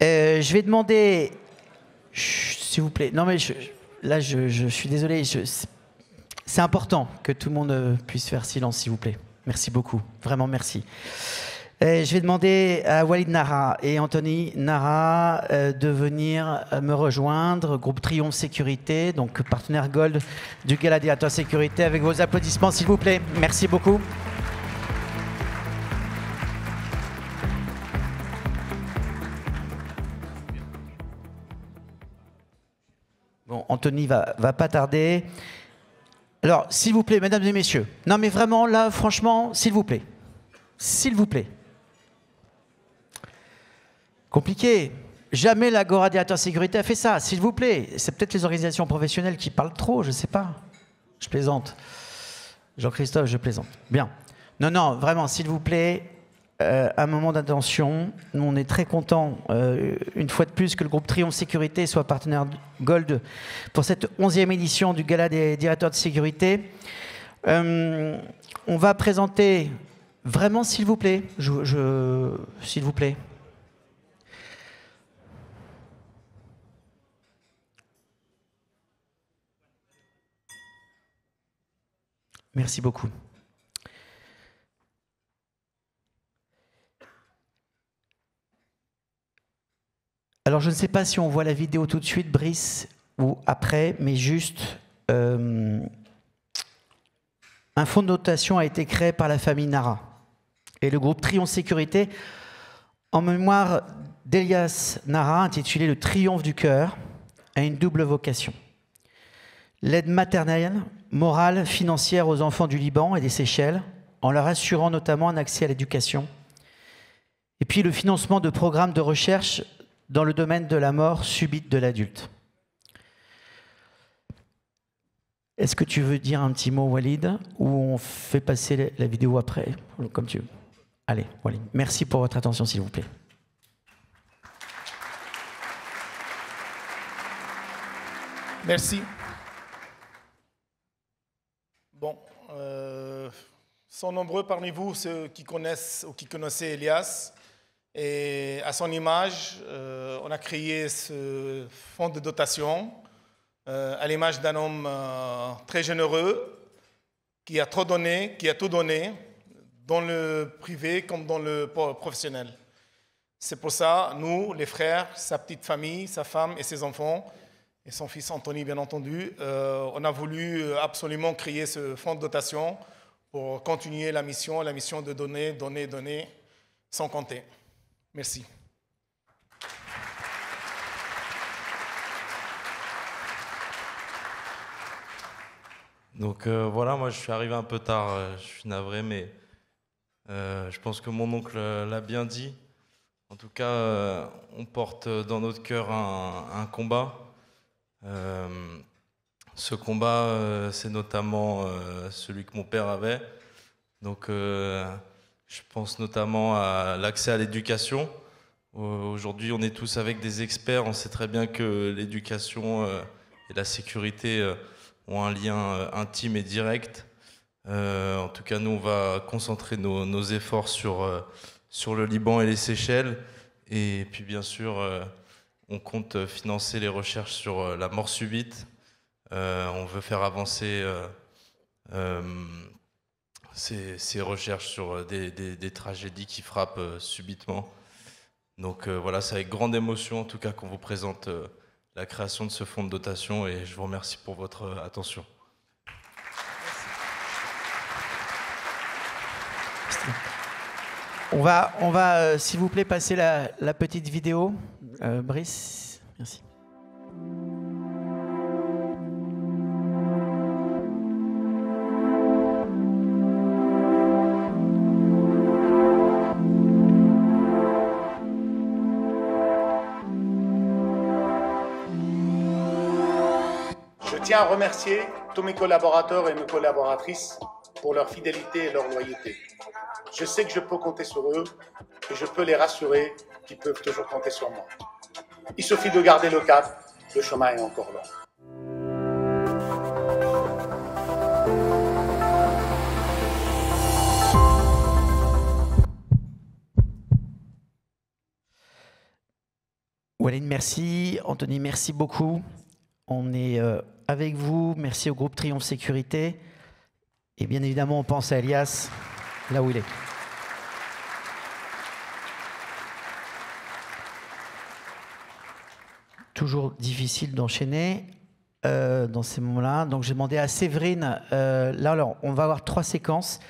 Je vais demander, s'il vous plaît, non mais là je suis désolé, c'est important que tout le monde puisse faire silence, s'il vous plaît. Merci beaucoup, vraiment merci. Je vais demander à Walid Nara et Anthony Nara de venir me rejoindre, groupe Triomphe Sécurité, donc partenaire Gold du Gala Directeur Sécurité, avec vos applaudissements s'il vous plaît. Merci beaucoup. Bon, Anthony va pas tarder. Alors, s'il vous plaît, mesdames et messieurs, non mais vraiment là, franchement, s'il vous plaît. S'il vous plaît. Compliqué. Jamais l'Agora Directeur Sécurité a fait ça, s'il vous plaît. C'est peut-être les organisations professionnelles qui parlent trop, je ne sais pas. Je plaisante. Jean-Christophe, je plaisante. Bien. Non, non, vraiment, s'il vous plaît, un moment d'attention. Nous, on est très contents, une fois de plus, que le groupe Triomphe Sécurité soit partenaire Gold pour cette 11e édition du Gala des Directeurs de Sécurité. On va présenter, vraiment, s'il vous plaît, s'il vous plaît. Merci beaucoup. Alors, je ne sais pas si on voit la vidéo tout de suite, Brice, ou après, mais juste, un fonds de dotation a été créé par la famille Nara et le groupe Triomphe Sécurité en mémoire d'Elias Nara, intitulé « Le triomphe du cœur », a une double vocation. L'aide maternelle, morale, financière aux enfants du Liban et des Seychelles, en leur assurant notamment un accès à l'éducation. Et puis le financement de programmes de recherche dans le domaine de la mort subite de l'adulte. Est-ce que tu veux dire un petit mot, Walid, ou on fait passer la vidéo après, comme tu veux? Allez, Walid. Merci pour votre attention, s'il vous plaît. Merci. Bon, sont nombreux parmi vous ceux qui connaissent ou qui connaissaient Elias. Et à son image, on a créé ce fonds de dotation à l'image d'un homme très généreux qui a trop donné, qui a tout donné, dans le privé comme dans le professionnel. C'est pour ça, nous, les frères, sa petite famille, sa femme et ses enfants, et son fils Anthony, bien entendu, on a voulu absolument créer ce fonds de dotation pour continuer la mission de donner, donner, donner, sans compter. Merci. Donc voilà, moi je suis arrivé un peu tard, je suis navré, mais je pense que mon oncle l'a bien dit. En tout cas, on porte dans notre cœur un combat. Ce combat, c'est notamment celui que mon père avait. Donc, je pense notamment à l'accès à l'éducation. Aujourd'hui, on est tous avec des experts. On sait très bien que l'éducation et la sécurité ont un lien intime et direct. En tout cas, nous, on va concentrer nos efforts sur le Liban et les Seychelles. Et puis, bien sûr, on compte financer les recherches sur la mort subite. On veut faire avancer ces recherches sur des tragédies qui frappent subitement. Donc voilà, c'est avec grande émotion en tout cas qu'on vous présente la création de ce fonds de dotation et je vous remercie pour votre attention. On va s'il vous plaît, passer la petite vidéo. Brice, merci. Je tiens à remercier tous mes collaborateurs et mes collaboratrices pour leur fidélité et leur loyauté. Je sais que je peux compter sur eux et je peux les rassurer qu'ils peuvent toujours compter sur moi. Il suffit de garder le cap, le chemin est encore long. Walid, merci. Anthony, merci beaucoup. On est avec vous. Merci au groupe Triomphe Sécurité. Et bien évidemment, on pense à Elias, là où il est. Toujours difficile d'enchaîner dans ces moments-là. Donc j'ai demandé à Séverine, là alors, on va avoir 3 séquences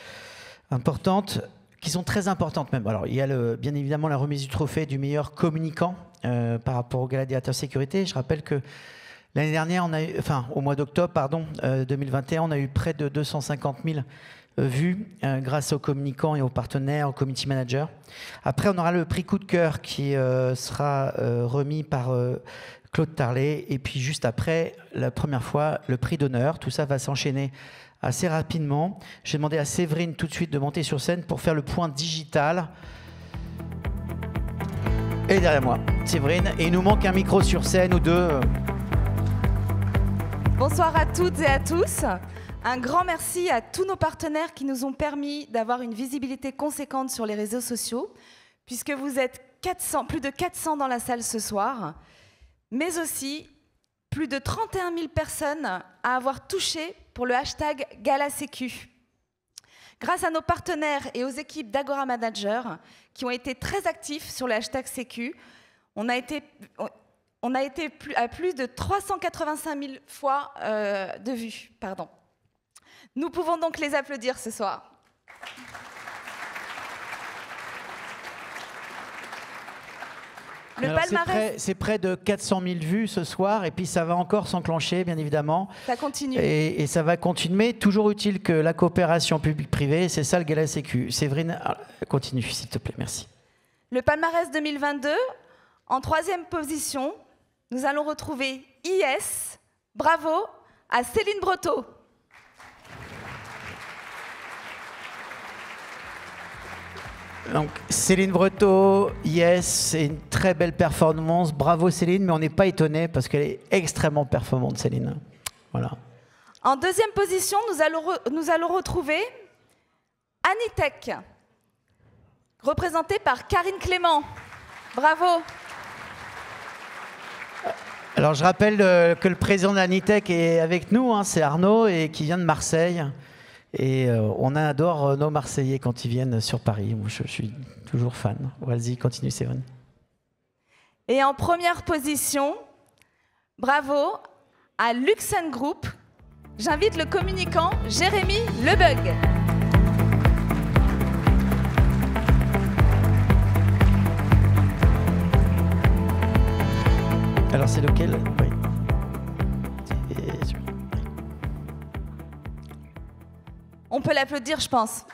importantes, qui sont très importantes même. Alors il y a bien évidemment la remise du trophée du meilleur communicant par rapport au Gladiateur Sécurité. Je rappelle que l'année dernière, au mois d'octobre 2021, on a eu près de 250 000 vues grâce aux communicants et aux partenaires, aux community managers. Après, on aura le prix coup de cœur qui sera remis par Claude Tarlet. Et puis juste après, la première fois, le prix d'honneur. Tout ça va s'enchaîner assez rapidement. J'ai demandé à Séverine tout de suite de monter sur scène pour faire le point digital. Et derrière moi, Séverine. Et il nous manque un micro sur scène ou deux. Bonsoir à toutes et à tous. Un grand merci à tous nos partenaires qui nous ont permis d'avoir une visibilité conséquente sur les réseaux sociaux, puisque vous êtes plus de 400 dans la salle ce soir, mais aussi plus de 31 000 personnes à avoir touché pour le hashtag GalaSécu. Grâce à nos partenaires et aux équipes d'Agora Manager qui ont été très actifs sur le hashtag Sécu, on a été à plus de 385 000 fois de vues. Nous pouvons donc les applaudir ce soir. C'est près de 400 000 vues ce soir, et puis ça va encore s'enclencher, bien évidemment. Ça continue. Et ça va continuer. Toujours utile que la coopération publique-privée, c'est ça le GalaSécu. Séverine, continue, s'il te plaît, merci. Le palmarès 2022, en 3e position, nous allons retrouver IS. Bravo à Céline Breteau. Donc Céline Breteau, yes, c'est une très belle performance. Bravo Céline, mais on n'est pas étonné parce qu'elle est extrêmement performante, Céline. Voilà. En 2e position, nous allons retrouver Anitech, représentée par Karine Clément. Bravo. Alors je rappelle que le président d'Anitech est avec nous, hein, c'est Arnaud, et qui vient de Marseille. Et on adore nos Marseillais quand ils viennent sur Paris. Moi, je suis toujours fan. Vas-y, continue, Séverine. Et en 1re position, bravo à Luxen Group. J'invite le communicant Jérémy Lebug. Alors, c'est lequel? Oui. On peut l'applaudir, je pense.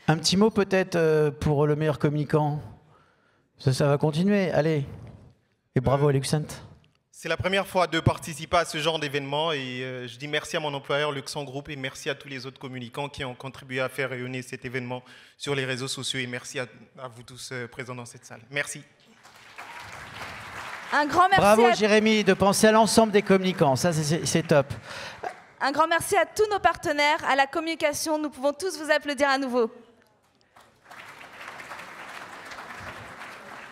Un petit mot peut-être pour le meilleur communicant. Ça va continuer, allez. Et bravo à Luxent. C'est la première fois de participer à ce genre d'événement et je dis merci à mon employeur Luxent Group et merci à tous les autres communicants qui ont contribué à faire rayonner cet événement sur les réseaux sociaux et merci à vous tous présents dans cette salle. Merci. Un grand merci. Bravo Jérémy de penser à l'ensemble des communicants, ça c'est top. Un grand merci à tous nos partenaires, à la communication, nous pouvons tous vous applaudir à nouveau.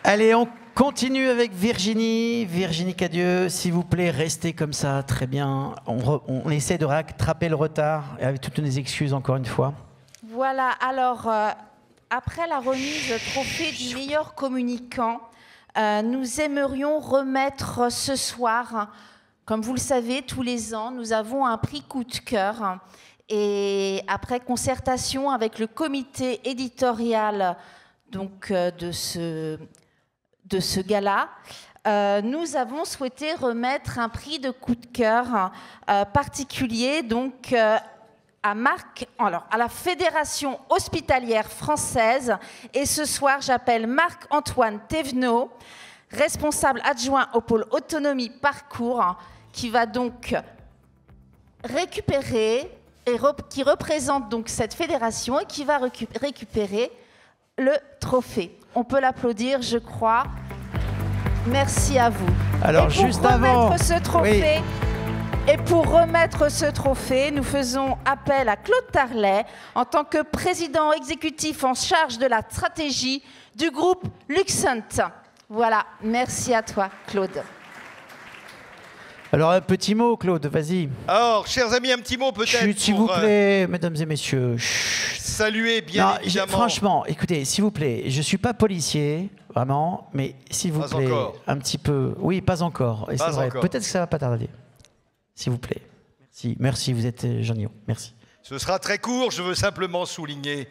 Allez, on continue avec Virginie. Virginie Cadieux, s'il vous plaît, restez comme ça, très bien. On essaie de rattraper le retard, et avec toutes nos excuses encore une fois. Voilà, alors, après la remise trophée du meilleur communicant, nous aimerions remettre ce soir, comme vous le savez, tous les ans, nous avons un prix coup de cœur. Et après concertation avec le comité éditorial donc, de ce gala, nous avons souhaité remettre un prix de coup de cœur particulier donc, à la Fédération hospitalière française. Et ce soir, j'appelle Marc-Antoine Thévenot, responsable adjoint au pôle autonomie parcours, qui va donc récupérer, et qui représente donc cette fédération et qui va récupérer le trophée. On peut l'applaudir, je crois. Merci à vous. Alors, et pour juste remettre avant ce trophée, Et pour remettre ce trophée, nous faisons appel à Claude Tarlet en tant que président exécutif en charge de la stratégie du groupe Luxent. Voilà, merci à toi, Claude. Alors, un petit mot, Claude, vas-y. Alors, chers amis, un petit mot peut-être. Chut, s'il vous plaît, mesdames et messieurs. Chut. Saluer bien évidemment. Franchement, écoutez, s'il vous plaît, je ne suis pas policier, vraiment, mais s'il vous plaît, un petit peu. Oui, pas encore. Et c'est vrai, peut-être que ça ne va pas tarder. S'il vous plaît. Merci, merci, vous êtes géniaux. Merci. Ce sera très court. Je veux simplement souligner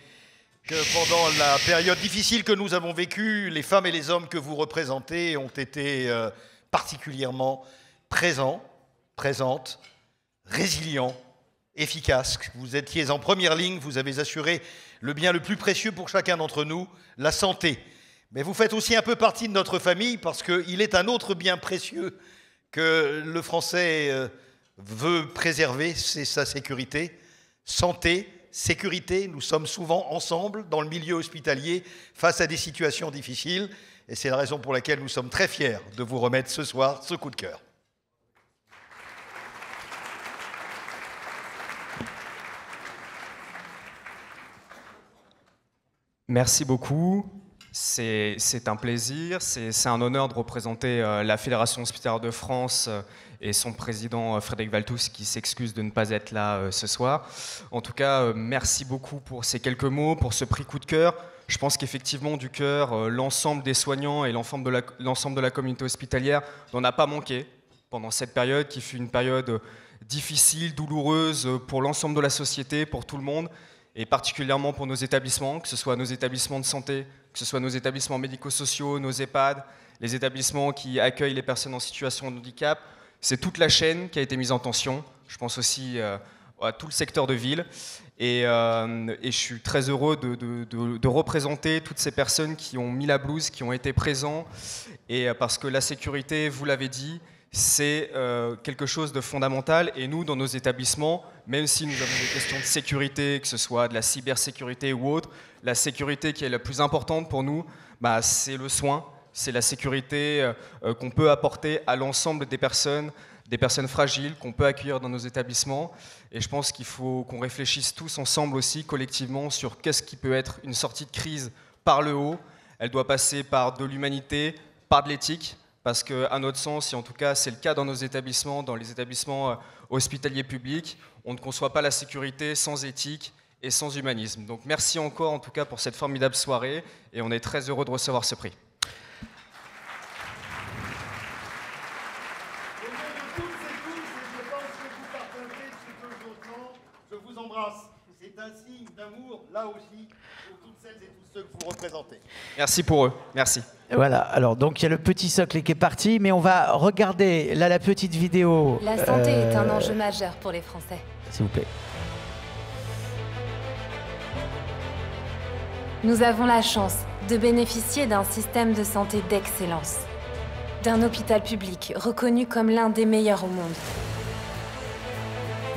que pendant la période difficile que nous avons vécue, les femmes et les hommes que vous représentez ont été particulièrement présents, présentes, résilients, efficaces. Vous étiez en première ligne, vous avez assuré le bien le plus précieux pour chacun d'entre nous, la santé. Mais vous faites aussi un peu partie de notre famille parce qu'il est un autre bien précieux que le Français veut préserver, c'est sa sécurité. Santé, sécurité, nous sommes souvent ensemble dans le milieu hospitalier face à des situations difficiles. Et c'est la raison pour laquelle nous sommes très fiers de vous remettre ce soir ce coup de cœur. Merci beaucoup. C'est un plaisir, c'est un honneur de représenter la Fédération hospitalière de France et son président Frédéric Valtous qui s'excuse de ne pas être là ce soir. En tout cas, merci beaucoup pour ces quelques mots, pour ce prix coup de cœur. Je pense qu'effectivement, du cœur, l'ensemble des soignants et l'ensemble de la communauté hospitalière n'en a pas manqué pendant cette période qui fut une période difficile, douloureuse pour l'ensemble de la société, pour tout le monde. Et particulièrement pour nos établissements, que ce soit nos établissements de santé, que ce soit nos établissements médico-sociaux, nos EHPAD, les établissements qui accueillent les personnes en situation de handicap. C'est toute la chaîne qui a été mise en tension. Je pense aussi à tout le secteur de ville. Et je suis très heureux de représenter toutes ces personnes qui ont mis la blouse, qui ont été présents. Et parce que la sécurité, vous l'avez dit, c'est quelque chose de fondamental. Et nous, dans nos établissements, même si nous avons des questions de sécurité, que ce soit de la cybersécurité ou autre, la sécurité qui est la plus importante pour nous, c'est le soin, c'est la sécurité qu'on peut apporter à l'ensemble des personnes fragiles qu'on peut accueillir dans nos établissements. Et je pense qu'il faut qu'on réfléchisse tous ensemble aussi, collectivement, sur qu'est-ce qui peut être une sortie de crise par le haut. Elle doit passer par de l'humanité, par de l'éthique, parce qu'à notre sens, et en tout cas c'est le cas dans nos établissements, dans les établissements hospitaliers publics, on ne conçoit pas la sécurité sans éthique et sans humanisme. Donc merci encore en tout cas pour cette formidable soirée et on est très heureux de recevoir ce prix. Je vous embrasse. C'est un signe d'amour, là aussi, pour toutes celles et tous ceux que vous représentez. Merci pour eux. Merci. Voilà, alors donc il y a le petit socle qui est parti, mais on va regarder là la petite vidéo. La santé est un enjeu majeur pour les Français. S'il vous plaît. Nous avons la chance de bénéficier d'un système de santé d'excellence, d'un hôpital public reconnu comme l'un des meilleurs au monde.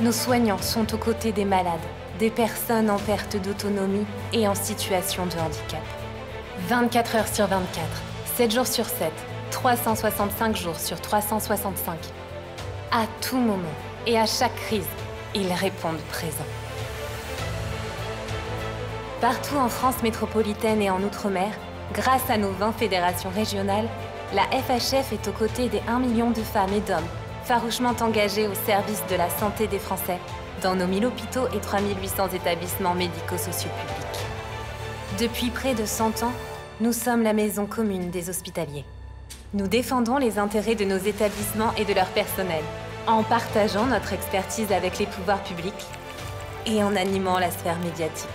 Nos soignants sont aux côtés des malades, des personnes en perte d'autonomie et en situation de handicap. 24 heures sur 24, 7 jours sur 7, 365 jours sur 365. À tout moment et à chaque crise, ils répondent présents. Partout en France métropolitaine et en Outre-mer, grâce à nos 20 fédérations régionales, la FHF est aux côtés des 1 million de femmes et d'hommes farouchement engagés au service de la santé des Français dans nos 1000 hôpitaux et 3800 établissements médico-sociaux publics. Depuis près de 100 ans, nous sommes la maison commune des hospitaliers. Nous défendons les intérêts de nos établissements et de leur personnel, en partageant notre expertise avec les pouvoirs publics et en animant la sphère médiatique.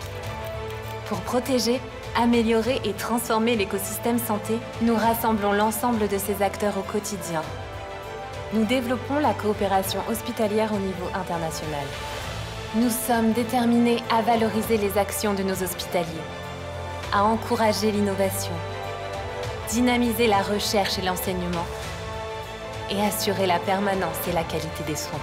Pour protéger, améliorer et transformer l'écosystème santé, nous rassemblons l'ensemble de ces acteurs au quotidien. Nous développons la coopération hospitalière au niveau international. Nous sommes déterminés à valoriser les actions de nos hospitaliers, à encourager l'innovation, dynamiser la recherche et l'enseignement et assurer la permanence et la qualité des soins.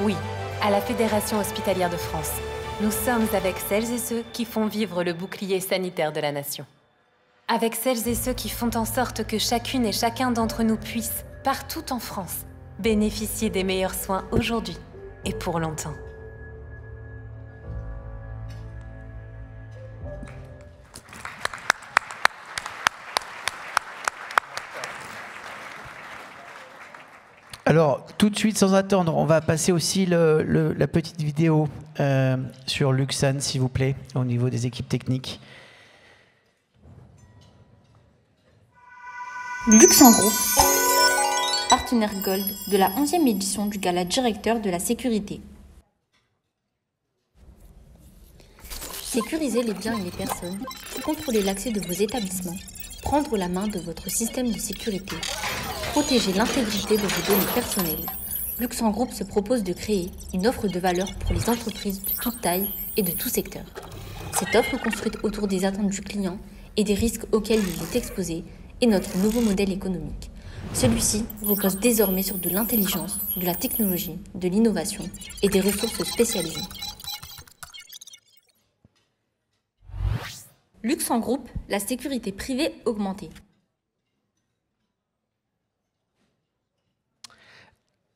Oui, à la Fédération hospitalière de France, nous sommes avec celles et ceux qui font vivre le bouclier sanitaire de la nation. Avec celles et ceux qui font en sorte que chacune et chacun d'entre nous puisse, partout en France, Bénéficiez des meilleurs soins aujourd'hui et pour longtemps. Alors, tout de suite, sans attendre, on va passer aussi la petite vidéo sur Luxan, s'il vous plaît, au niveau des équipes techniques. Luxan Group, partenaire Gold de la 11e édition du Gala Directeur de la Sécurité. Sécuriser les biens et les personnes, contrôler l'accès de vos établissements, prendre la main de votre système de sécurité, protéger l'intégrité de vos données personnelles. Luxan Group se propose de créer une offre de valeur pour les entreprises de toute taille et de tout secteur. Cette offre construite autour des attentes du client et des risques auxquels il est exposé est notre nouveau modèle économique. Celui-ci repose désormais sur de l'intelligence, de la technologie, de l'innovation et des ressources spécialisées. Luxan Group, la sécurité privée augmentée.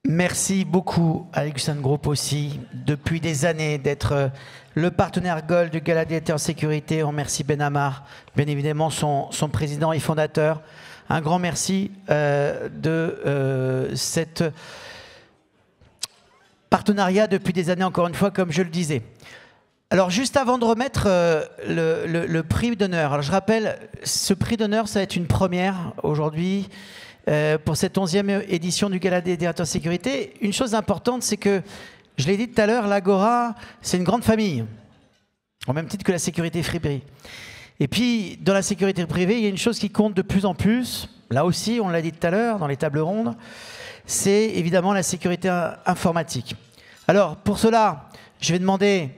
Merci beaucoup à Luxan Group aussi, depuis des années, d'être le partenaire Gold du Gala Directeur Sécurité. On remercie Ben Amar, bien évidemment son président et fondateur. Un grand merci de cette partenariat depuis des années, encore une fois, comme je le disais. Alors, juste avant de remettre le prix d'honneur, alors je rappelle, ce prix d'honneur, ça va être une première aujourd'hui. Pour cette 11e édition du Gala des directeurs de sécurité. Une chose importante, c'est que, je l'ai dit tout à l'heure, l'Agora, c'est une grande famille, au même titre que la sécurité privée. Et puis, dans la sécurité privée, il y a une chose qui compte de plus en plus, là aussi, on l'a dit tout à l'heure, dans les tables rondes, c'est évidemment la sécurité informatique. Alors, pour cela, je vais demander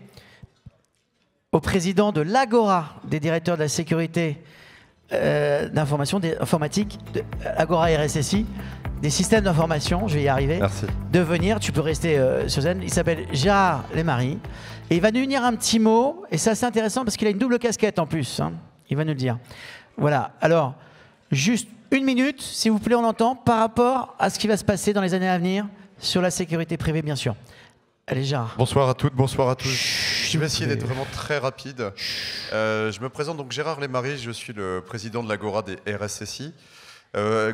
au président de l'Agora des directeurs de la sécurité d'information informatique, Agora RSSI, des systèmes d'information, je vais y arriver, merci, de venir, tu peux rester sur scène, il s'appelle Gérard Lemarie, et il va nous dire un petit mot, et c'est assez intéressant parce qu'il a une double casquette en plus, hein, il va nous le dire. Voilà, alors, juste une minute, s'il vous plaît, on entend, par rapport à ce qui va se passer dans les années à venir sur la sécurité privée, bien sûr. Allez, Gérard. Bonsoir à toutes, bonsoir à tous. Je vais essayer d'être vraiment très rapide. Je me présente donc Gérard Lemarie, je suis le président de l'Agora des RSSI.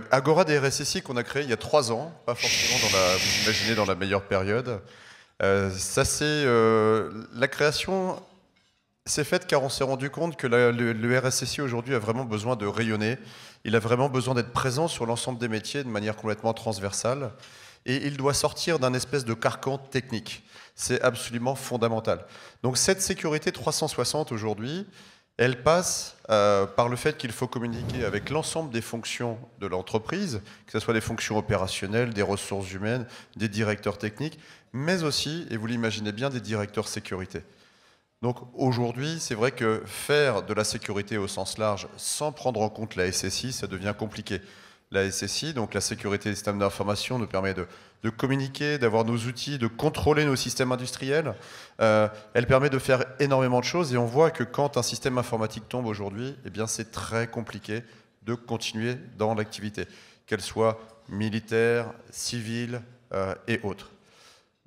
Agora des RSSI qu'on a créé il y a 3 ans, pas forcément vous imaginez, dans la meilleure période. La création s'est faite car on s'est rendu compte que le RSSI aujourd'hui a vraiment besoin de rayonner. Il a vraiment besoin d'être présent sur l'ensemble des métiers de manière complètement transversale. Et il doit sortir d'un espèce de carcan technique. C'est absolument fondamental. Donc cette sécurité 360 aujourd'hui, elle passe par le fait qu'il faut communiquer avec l'ensemble des fonctions de l'entreprise, que ce soit des fonctions opérationnelles, des ressources humaines, des directeurs techniques, mais aussi, et vous l'imaginez bien, des directeurs sécurité. Donc aujourd'hui, c'est vrai que faire de la sécurité au sens large sans prendre en compte la SSI, ça devient compliqué. La SSI, donc la sécurité des systèmes d'information, nous permet de communiquer, d'avoir nos outils, de contrôler nos systèmes industriels. Elle permet de faire énormément de choses et on voit que quand un système informatique tombe aujourd'hui, eh bien c'est très compliqué de continuer dans l'activité, qu'elle soit militaire, civile et autres.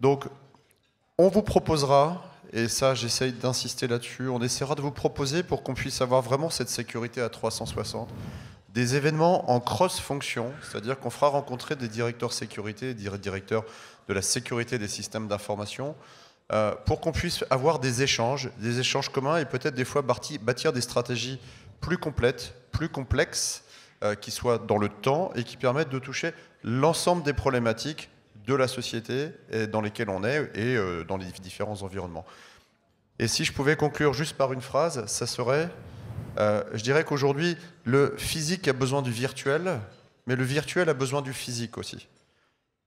Donc on vous proposera, et ça j'essaye d'insister là-dessus, on essaiera de vous proposer pour qu'on puisse avoir vraiment cette sécurité à 360, des événements en cross-fonction, c'est-à-dire qu'on fera rencontrer des directeurs sécurité, des directeurs de la sécurité des systèmes d'information, pour qu'on puisse avoir des échanges communs et peut-être des fois bâtir des stratégies plus complètes, plus complexes, qui soient dans le temps et qui permettent de toucher l'ensemble des problématiques de la société dans lesquelles on est et dans les différents environnements. Et si je pouvais conclure juste par une phrase, ça serait... je dirais qu'aujourd'hui, le physique a besoin du virtuel, mais le virtuel a besoin du physique aussi.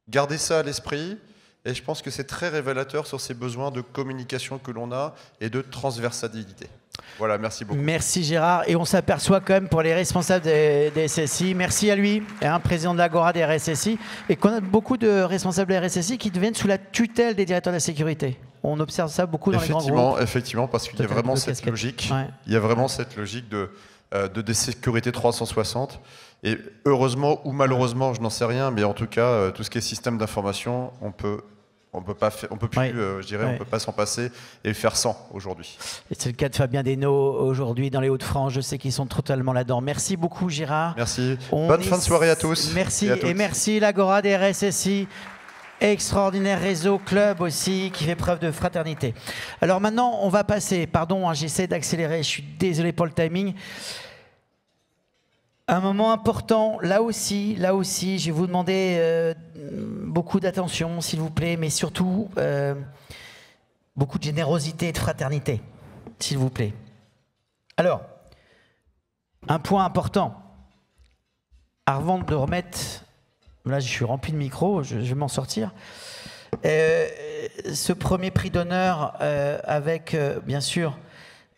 Gardez ça à l'esprit, et je pense que c'est très révélateur sur ces besoins de communication que l'on a et de transversalité. Voilà, merci beaucoup. Merci Gérard, et on s'aperçoit quand même pour les responsables des SSI, merci à lui, un président de l'Agora des RSSI, et qu'on a beaucoup de responsables des RSSI qui deviennent sous la tutelle des directeurs de la sécurité. On observe ça beaucoup dans les grands groupes. Effectivement, parce qu'il y a vraiment cette logique. Ouais. Il y a vraiment cette logique de de sécurité 360. Et heureusement ou malheureusement, je n'en sais rien, mais en tout cas, tout ce qui est système d'information, on peut pas, on peut plus, je dirais, on peut pas s'en passer et le faire sans aujourd'hui. Et c'est le cas de Fabien Desnaud aujourd'hui dans les Hauts-de-France. Je sais qu'ils sont totalement là-dedans. Merci beaucoup, Gérard. Merci. Bonne fin de soirée à tous. Merci et merci l'Agora des RSSI. Extraordinaire réseau, club aussi, qui fait preuve de fraternité. Alors maintenant, on va passer, pardon, hein, j'essaie d'accélérer, je suis désolé pour le timing. Un moment important, là aussi, je vais vous demander beaucoup d'attention, s'il vous plaît, mais surtout beaucoup de générosité et de fraternité, s'il vous plaît. Alors, un point important, avant de remettre... Là, je suis rempli de micros, je vais m'en sortir. Ce premier prix d'honneur avec, bien sûr,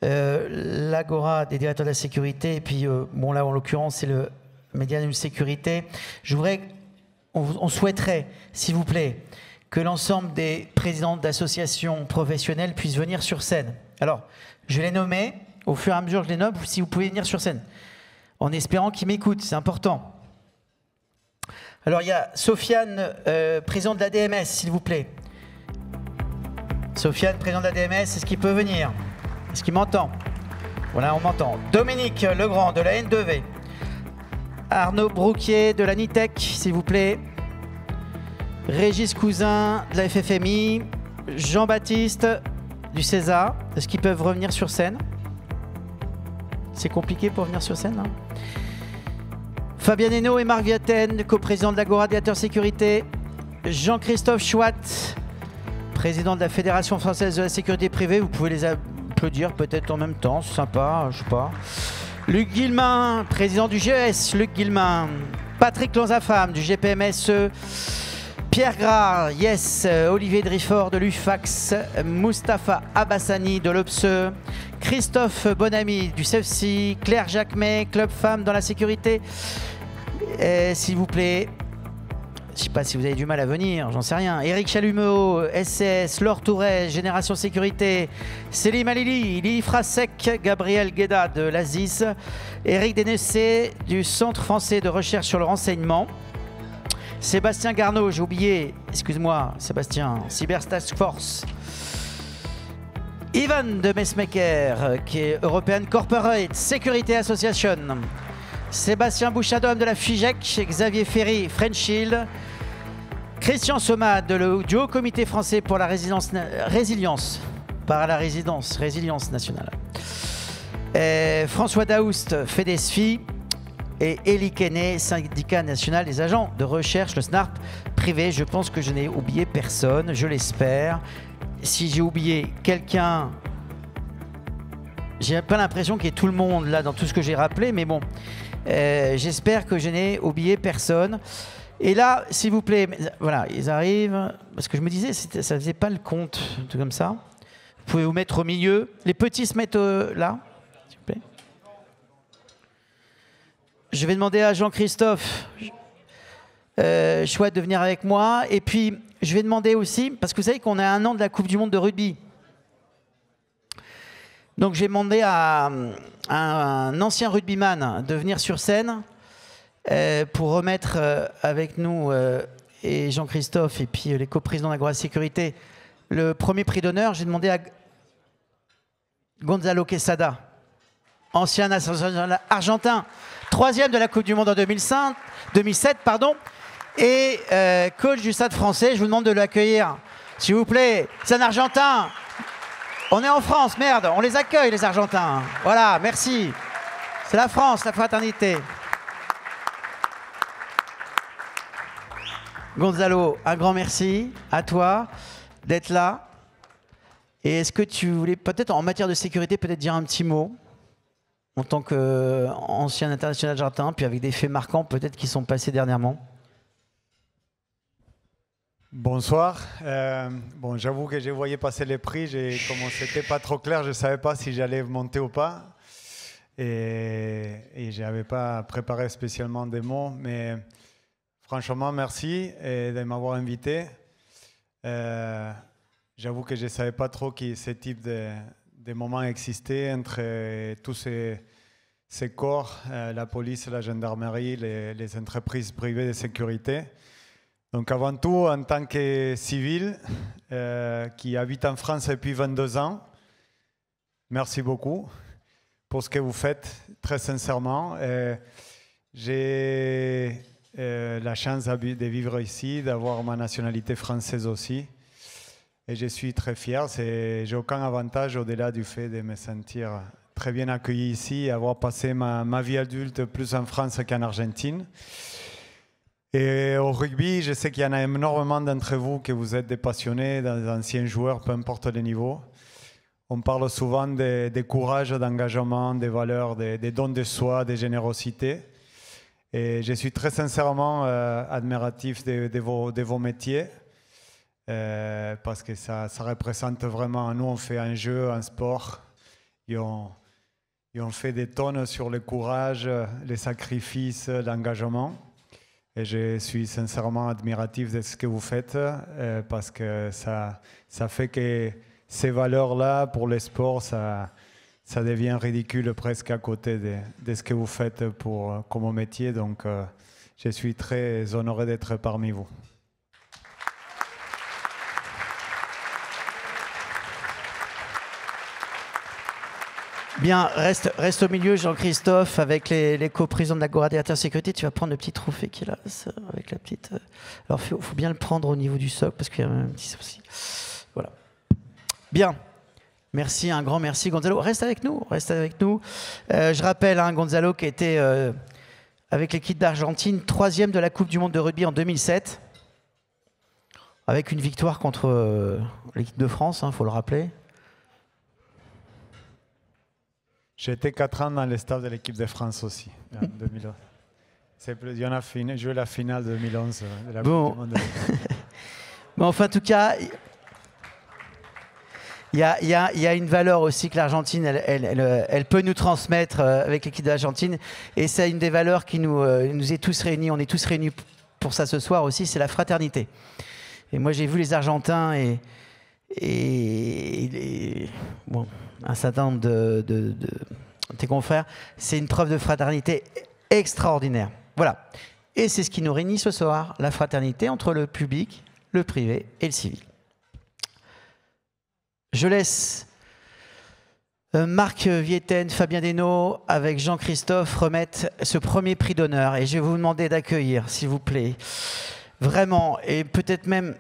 l'Agora des directeurs de la sécurité, et puis, bon, là, en l'occurrence, c'est le Medianum Sécurité. On souhaiterait, s'il vous plaît, que l'ensemble des présidents d'associations professionnelles puissent venir sur scène. Alors, je les nommer, au fur et à mesure que je les nomme, si vous pouvez venir sur scène, en espérant qu'ils m'écoutent, c'est important. Alors, il y a Sofiane, présidente de la DMS, s'il vous plaît. Sofiane, présidente de la DMS, est-ce qu'il peut venir? Est-ce qu'il m'entend? Voilà, on m'entend. Dominique Legrand, de la N2V. Arnaud Brouquier, de la Nitec, s'il vous plaît. Régis Cousin, de la FFMI. Jean-Baptiste, du CESA. Est-ce qu'ils peuvent revenir sur scène? C'est compliqué pour venir sur scène, hein? Fabien Desnaud et Marc Viaten, coprésident de l'Agora des acteurs sécurité. Jean-Christophe Chouat, président de la Fédération française de la sécurité privée. Vous pouvez les applaudir peut-être en même temps, c'est sympa, je sais pas. Luc Guillemin, président du GES, Luc Guillemin. Patrick Lanzafam, du GPMSE. Pierre Gras, yes. Olivier Drifort, de l'UFAX. Mustapha Abassani, de l'OPSE. Christophe Bonamy, du CEFSI. Claire Jacquemet, Club Femmes dans la sécurité. S'il vous plaît, je ne sais pas si vous avez du mal à venir, j'en sais rien. Éric Chalumeau, SS, Laure Tourès, Génération Sécurité, Célim Alili, Lili Frasek, Gabriel Gueda de l'ASIS, Éric Dénessé du Centre français de recherche sur le renseignement, Sébastien Garneau, j'ai oublié, excuse-moi Sébastien, Cyber Task Force, Ivan de Messmaker, qui est European Corporate Security Association, Sébastien Bouchadom de la FIGEC, Xavier Ferry, French Shield, Christian Somat du Haut Comité français pour la résilience nationale, François Daoust, FEDESFI, et Elie Kenney, syndicat national des agents de recherche, le SNARP privé. Je pense que je n'ai oublié personne, je l'espère. Si j'ai oublié quelqu'un, j'ai pas l'impression qu'il y ait tout le monde là dans tout ce que j'ai rappelé, mais bon. J'espère que je n'ai oublié personne. Et là, s'il vous plaît, voilà, ils arrivent. Parce que je me disais, ça ne faisait pas le compte, un truc comme ça. Vous pouvez vous mettre au milieu. Les petits se mettent là, s'il vous plaît. Je vais demander à Jean-Christophe Chouette de venir avec moi. Et puis, je vais demander aussi, parce que vous savez qu'on a 1 an de la Coupe du Monde de rugby. Donc j'ai demandé à un ancien rugbyman de venir sur scène pour remettre avec nous et Jean-Christophe et puis les coprésidents de l'Agora Sécurité le premier prix d'honneur. J'ai demandé à Gonzalo Quesada, ancien national argentin, 3e de la Coupe du Monde en 2007, et coach du Stade français. Je vous demande de l'accueillir, s'il vous plaît. C'est un Argentin. On est en France, merde, on les accueille les Argentins. Voilà, merci. C'est la France, la fraternité. Gonzalo, un grand merci à toi d'être là. Et est-ce que tu voulais peut-être en matière de sécurité peut-être dire un petit mot en tant qu'ancien international argentin, puis avec des faits marquants peut-être qui sont passés dernièrement? Bonsoir. Bon, j'avoue que je voyais passer les prix. Comme c'était pas trop clair, je ne savais pas si j'allais monter ou pas. Et je n'avais pas préparé spécialement des mots. Mais franchement, merci de m'avoir invité. J'avoue que je ne savais pas trop que ce type de moments existait entre tous ces corps, la police, la gendarmerie, les entreprises privées de sécurité. Donc avant tout, en tant que civil qui habite en France depuis 22 ans, merci beaucoup pour ce que vous faites, très sincèrement. J'ai la chance de vivre ici, d'avoir ma nationalité française aussi. Et je suis très fier. J'ai aucun avantage au-delà du fait de me sentir très bien accueilli ici et avoir passé ma vie adulte plus en France qu'en Argentine. Et au rugby, je sais qu'il y en a énormément d'entre vous que vous êtes des passionnés, des anciens joueurs, peu importe le niveau. On parle souvent des courage, d'engagement, des valeurs, des dons de soi, des générosités. Et je suis très sincèrement admiratif de vos métiers parce que ça représente vraiment, nous on fait un jeu, un sport, et on fait des tonnes sur le courage, les sacrifices, l'engagement. Et je suis sincèrement admiratif de ce que vous faites parce que ça fait que ces valeurs-là, pour les sports, ça devient ridicule presque à côté de ce que vous faites comme métier. Donc, je suis très honoré d'être parmi vous. Bien, reste au milieu, Jean-Christophe, avec les coprésidents de l'Agora des Sécurité. Tu vas prendre le petit trophée qu'il a, avec la petite... Alors, il faut bien le prendre au niveau du socle, parce qu'il y a un petit souci. Voilà. Bien. Merci, un grand merci, Gonzalo. Reste avec nous. Je rappelle, Gonzalo qui était avec l'équipe d'Argentine, 3e de la Coupe du Monde de rugby en 2007, avec une victoire contre l'équipe de France, faut le rappeler. J'ai été 4 ans dans le staff de l'équipe de France aussi, en 2011. On a joué la finale 2011 de la Coupe du Monde. Bon, enfin, en tout cas, il y a une valeur aussi que l'Argentine, elle peut nous transmettre avec l'équipe d'Argentine. Et c'est une des valeurs qui nous est tous réunis. On est tous réunis pour ça ce soir aussi, c'est la fraternité. Et moi, j'ai vu les Argentins et un certain nombre de tes confrères. C'est une preuve de fraternité extraordinaire. Voilà. Et c'est ce qui nous réunit ce soir, la fraternité entre le public, le privé et le civil. Je laisse Marc Vieten, Fabien Desnaux avec Jean-Christophe remettre ce premier prix d'honneur. Et je vais vous demander d'accueillir, s'il vous plaît, vraiment, et peut-être même,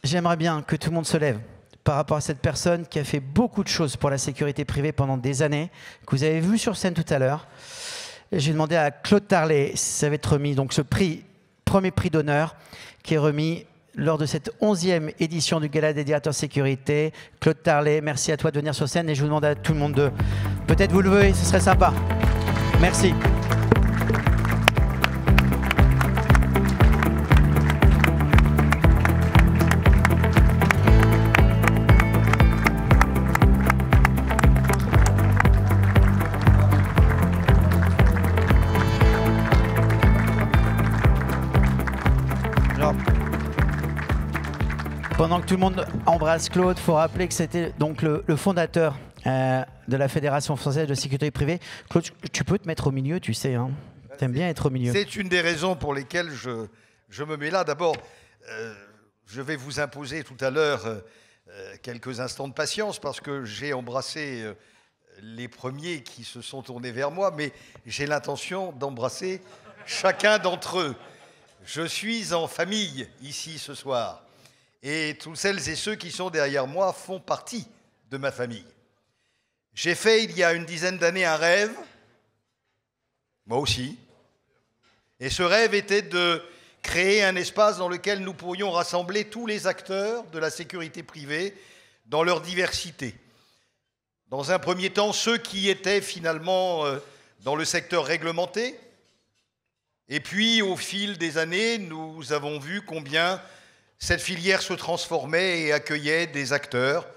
j'aimerais bien que tout le monde se lève par rapport à cette personne qui a fait beaucoup de choses pour la sécurité privée pendant des années, que vous avez vu sur scène tout à l'heure. J'ai demandé à Claude Tarlet si ça va être remis, donc ce premier prix d'honneur qui est remis lors de cette 11e édition du Gala des directeurs sécurité. Claude Tarlet, merci à toi de venir sur scène et je vous demande à tout le monde de peut-être vous lever, ce serait sympa. Merci. Pendant que tout le monde embrasse Claude, il faut rappeler que c'était donc le fondateur de la Fédération française de sécurité privée. Claude, tu peux te mettre au milieu, tu sais, hein. Tu aimes bien être au milieu. C'est une des raisons pour lesquelles je me mets là. D'abord, je vais vous imposer tout à l'heure quelques instants de patience parce que j'ai embrassé les premiers qui se sont tournés vers moi, mais j'ai l'intention d'embrasser chacun d'entre eux. Je suis en famille ici ce soir. Et toutes celles et ceux qui sont derrière moi font partie de ma famille. J'ai fait, il y a une dizaine d'années, un rêve, moi aussi. Et ce rêve était de créer un espace dans lequel nous pourrions rassembler tous les acteurs de la sécurité privée dans leur diversité. Dans un premier temps, ceux qui étaient finalement dans le secteur réglementé. Et puis, au fil des années, nous avons vu combien cette filière se transformait et accueillait des acteurs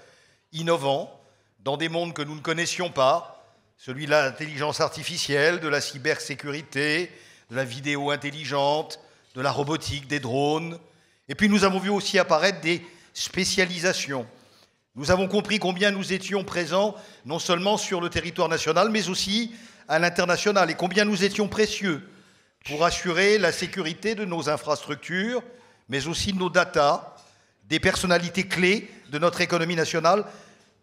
innovants dans des mondes que nous ne connaissions pas, celui de l'intelligence artificielle, de la cybersécurité, de la vidéo intelligente, de la robotique, des drones. Et puis nous avons vu aussi apparaître des spécialisations, Nous avons compris combien nous étions présents, non seulement sur le territoire national, mais aussi à l'international, et combien nous étions précieux pour assurer la sécurité de nos infrastructures, mais aussi de nos data, des personnalités clés de notre économie nationale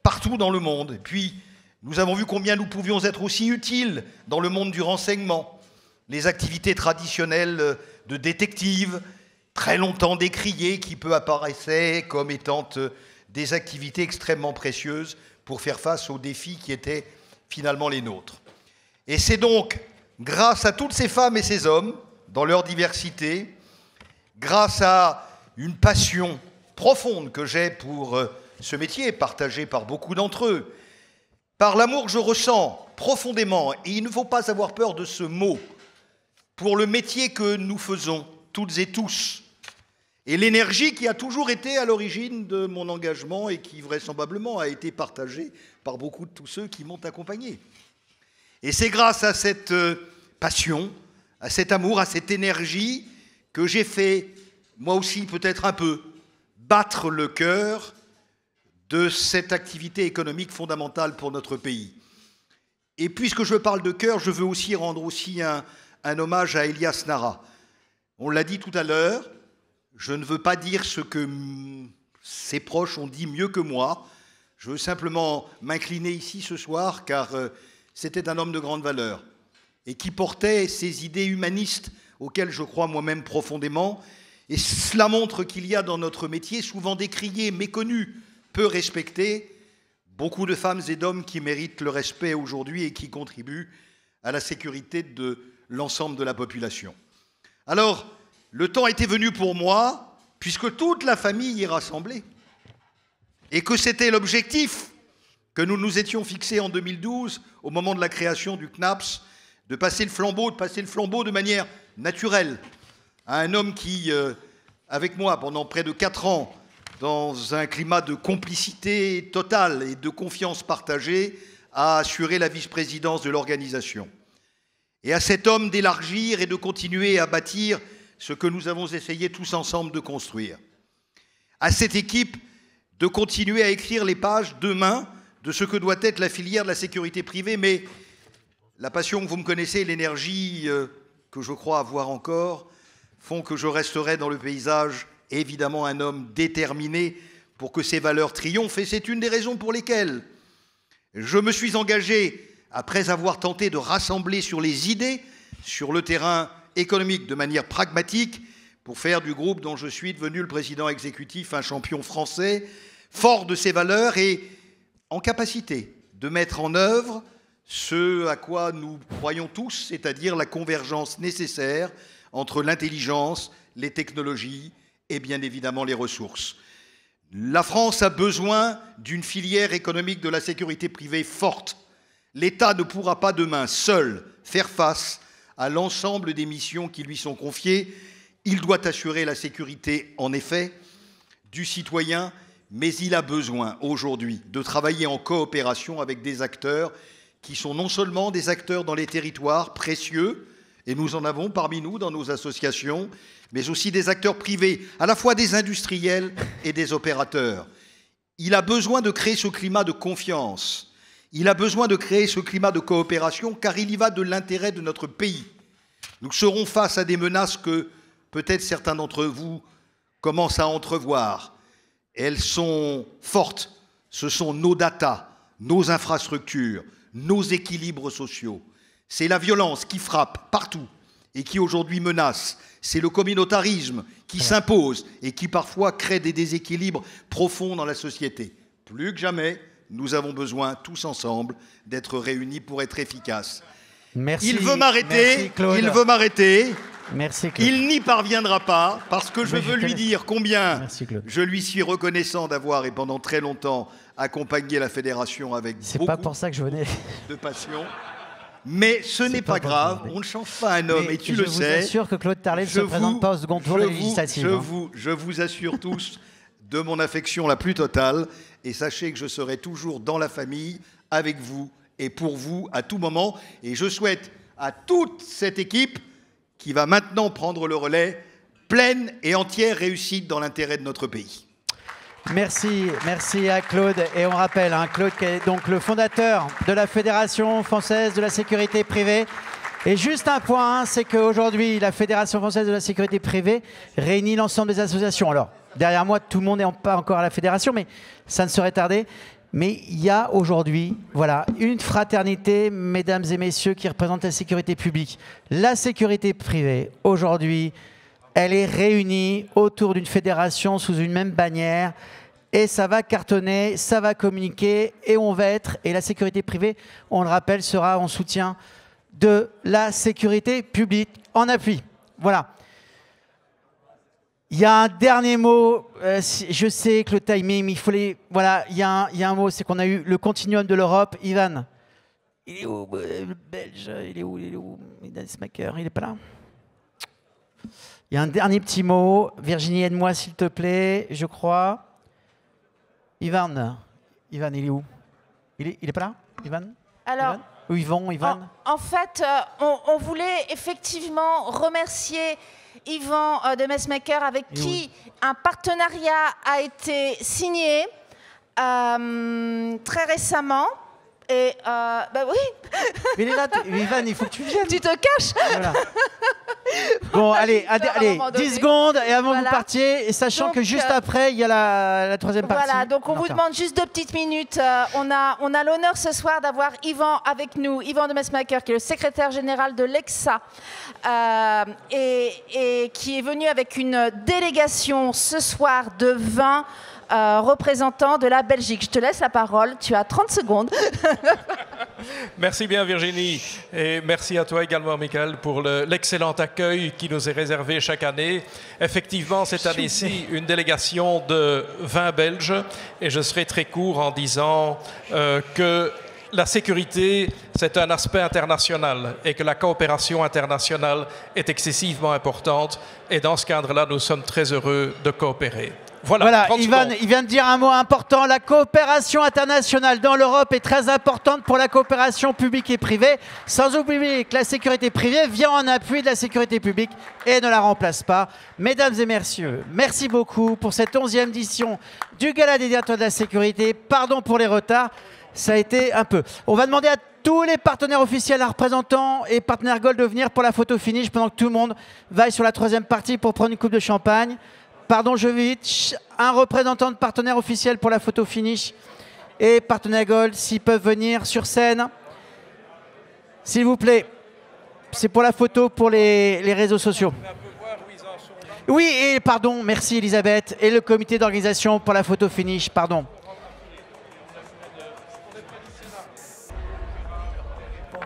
partout dans le monde. Et puis, nous avons vu combien nous pouvions être aussi utiles dans le monde du renseignement. Les activités traditionnelles de détective, très longtemps décriées, qui peu apparaissaient comme étant des activités extrêmement précieuses pour faire face aux défis qui étaient finalement les nôtres. Et c'est donc grâce à toutes ces femmes et ces hommes, dans leur diversité, grâce à une passion profonde que j'ai pour ce métier, partagé par beaucoup d'entre eux, par l'amour que je ressens profondément, et il ne faut pas avoir peur de ce mot, pour le métier que nous faisons, toutes et tous, et l'énergie qui a toujours été à l'origine de mon engagement et qui vraisemblablement a été partagée par beaucoup de tous ceux qui m'ont accompagné. Et c'est grâce à cette passion, à cet amour, à cette énergie que j'ai fait, moi aussi peut-être un peu, battre le cœur de cette activité économique fondamentale pour notre pays. Et puisque je parle de cœur, je veux aussi rendre aussi un hommage à Elias Nara. On l'a dit tout à l'heure, je ne veux pas dire ce que ses proches ont dit mieux que moi. Je veux simplement m'incliner ici ce soir, car c'était un homme de grande valeur et qui portait ces idées humanistes auxquelles je crois moi-même profondément. Et cela montre qu'il y a dans notre métier, souvent décrié, méconnu, peu respecté, beaucoup de femmes et d'hommes qui méritent le respect aujourd'hui et qui contribuent à la sécurité de l'ensemble de la population. Alors, le temps était venu pour moi, puisque toute la famille est rassemblée, et que c'était l'objectif que nous nous étions fixés en 2012, au moment de la création du CNAPS, de passer le flambeau de manière naturelle à un homme qui, avec moi, pendant près de 4 ans, dans un climat de complicité totale et de confiance partagée, a assuré la vice-présidence de l'organisation. Et à cet homme d'élargir et de continuer à bâtir ce que nous avons essayé tous ensemble de construire. À cette équipe de continuer à écrire les pages demain de ce que doit être la filière de la sécurité privée, mais la passion que vous me connaissez, l'énergie que je crois avoir encore, font que je resterai dans le paysage évidemment un homme déterminé pour que ces valeurs triomphent, et c'est une des raisons pour lesquelles je me suis engagé, après avoir tenté de rassembler sur les idées, sur le terrain économique de manière pragmatique, pour faire du groupe dont je suis devenu le président exécutif un champion français, fort de ses valeurs et en capacité de mettre en œuvre ce à quoi nous croyons tous, c'est-à-dire la convergence nécessaire entre l'intelligence, les technologies et bien évidemment les ressources. La France a besoin d'une filière économique de la sécurité privée forte. L'État ne pourra pas demain seul faire face à l'ensemble des missions qui lui sont confiées. Il doit assurer la sécurité, en effet, du citoyen, mais il a besoin aujourd'hui de travailler en coopération avec des acteurs qui sont non seulement des acteurs dans les territoires précieux, et nous en avons parmi nous dans nos associations, mais aussi des acteurs privés, à la fois des industriels et des opérateurs. Il a besoin de créer ce climat de confiance. Il a besoin de créer ce climat de coopération, car il y va de l'intérêt de notre pays. Nous serons face à des menaces que peut-être certains d'entre vous commencent à entrevoir. Elles sont fortes. Ce sont nos data, nos infrastructures, nos équilibres sociaux. C'est la violence qui frappe partout et qui aujourd'hui menace. C'est le communautarisme qui s'impose et qui parfois crée des déséquilibres profonds dans la société. Plus que jamais, nous avons besoin tous ensemble d'être réunis pour être efficaces. Merci. Il veut m'arrêter, il veut m'arrêter. Merci Claude. Il n'y parviendra pas parce que je veux lui dire combien je lui suis reconnaissant d'avoir et pendant très longtemps accompagné la fédération avec beaucoup pas pour ça que je venais. de passion. Mais ce n'est pas grave, on ne change pas un homme, et tu le sais. Je vous assure que Claude Tarlet ne se présente pas au second tour des législatives. Je vous assure tous de mon affection la plus totale, et sachez que je serai toujours dans la famille, avec vous et pour vous à tout moment. Et je souhaite à toute cette équipe qui va maintenant prendre le relais, pleine et entière réussite dans l'intérêt de notre pays. Merci à Claude. Et on rappelle, hein, Claude qui est donc le fondateur de la Fédération française de la sécurité privée. Et juste un point, c'est qu'aujourd'hui, la Fédération française de la sécurité privée réunit l'ensemble des associations. Alors, derrière moi, tout le monde n'est pas encore à la fédération, mais ça ne saurait tarder. Mais il y a aujourd'hui, voilà, une fraternité, mesdames et messieurs, qui représente la sécurité publique. La sécurité privée, aujourd'hui, elle est réunie autour d'une fédération sous une même bannière. Et ça va cartonner, ça va communiquer, et on va être, et la sécurité privée, on le rappelle, sera en soutien de la sécurité publique en appui. Voilà. Il y a un dernier mot, je sais que le timing, il faut les... Voilà, il y a un mot, c'est qu'on a eu le continuum de l'Europe. Ivan, il est où, le Belge? Il est où? Ivan Smaker, il n'est pas là? Il y a un dernier petit mot. Virginie, aide-moi s'il te plaît, je crois. Ivan, il est où? Il est pas là, Ivan? Alors, Ivan? Ou Yvan? En fait, on voulait effectivement remercier Yvan de Messmaker, avec qui un partenariat a été signé très récemment. Et bah oui. Mais il est là, Yvan, il faut que tu viennes. Tu te caches. Voilà. Bon, allez, 10 secondes et avant que vous partiez, et sachant que juste après, il y a la troisième partie. Voilà, donc on vous demande juste 2 petites minutes. On a l'honneur ce soir d'avoir Yvan avec nous, Yvan de Messmaker, qui est le secrétaire général de l'EXA, et qui est venu avec une délégation ce soir de 20 représentants de la Belgique. Je te laisse la parole, tu as 30 secondes. Merci bien Virginie, et merci à toi également Michael pour l'excellent accueil qui nous est réservé chaque année. Effectivement, cette année-ci, une délégation de 20 Belges, et je serai très court en disant que la sécurité, c'est un aspect international et que la coopération internationale est excessivement importante, et dans ce cadre-là, nous sommes très heureux de coopérer. Voilà, Ivan, il vient de dire un mot important. La coopération internationale dans l'Europe est très importante pour la coopération publique et privée. Sans oublier que la sécurité privée vient en appui de la sécurité publique et ne la remplace pas. Mesdames et messieurs, merci beaucoup pour cette 11e édition du Gala des directeurs de la sécurité. Pardon pour les retards, ça a été un peu. On va demander à tous les partenaires officiels, représentants et partenaires Gold de venir pour la photo finish pendant que tout le monde va sur la 3e partie pour prendre une coupe de champagne. Pardon, je vais vite. Un représentant de partenaire officiel pour la photo finish et partenaire Gold, s'ils peuvent venir sur scène. S'il vous plaît. C'est pour la photo pour les réseaux sociaux. Oui, et pardon, merci Elisabeth. Et le comité d'organisation pour la photo finish, pardon.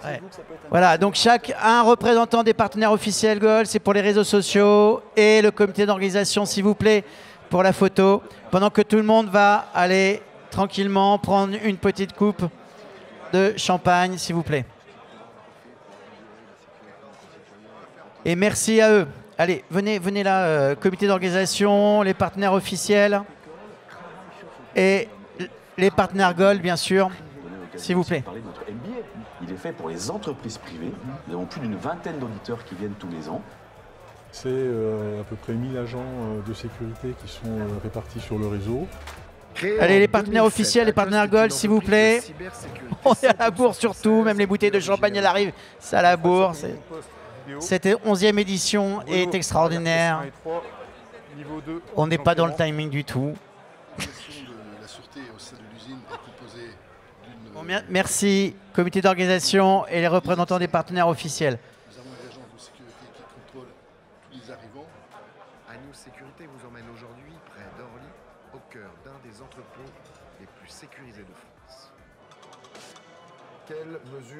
Ouais. Voilà, donc un représentant des partenaires officiels Gold, c'est pour les réseaux sociaux, et le comité d'organisation, s'il vous plaît, pour la photo, pendant que tout le monde va aller tranquillement prendre une petite coupe de champagne, s'il vous plaît. Et merci à eux. Allez, venez là, comité d'organisation, les partenaires officiels et les partenaires Gold, bien sûr, s'il vous plaît. Il est fait pour les entreprises privées. Nous avons plus d'une vingtaine d'auditeurs qui viennent tous les ans. C'est à peu près 1000 agents de sécurité qui sont répartis sur le réseau. Allez, les partenaires officiels, les partenaires Gold, s'il vous plaît. On est à la bourre surtout, même les bouteilles de champagne, elles arrivent. C'est à la bourre. Cette 11e édition est extraordinaire. On n'est pas dans le timing du tout. Bon, merci, comité d'organisation et les représentants des partenaires officiels. Nous avons des agents de sécurité qui contrôlent tous les arrivants. Agnew Sécurité vous emmène aujourd'hui près d'Orly, au cœur d'un des entrepôts les plus sécurisés de France. Quelles mesures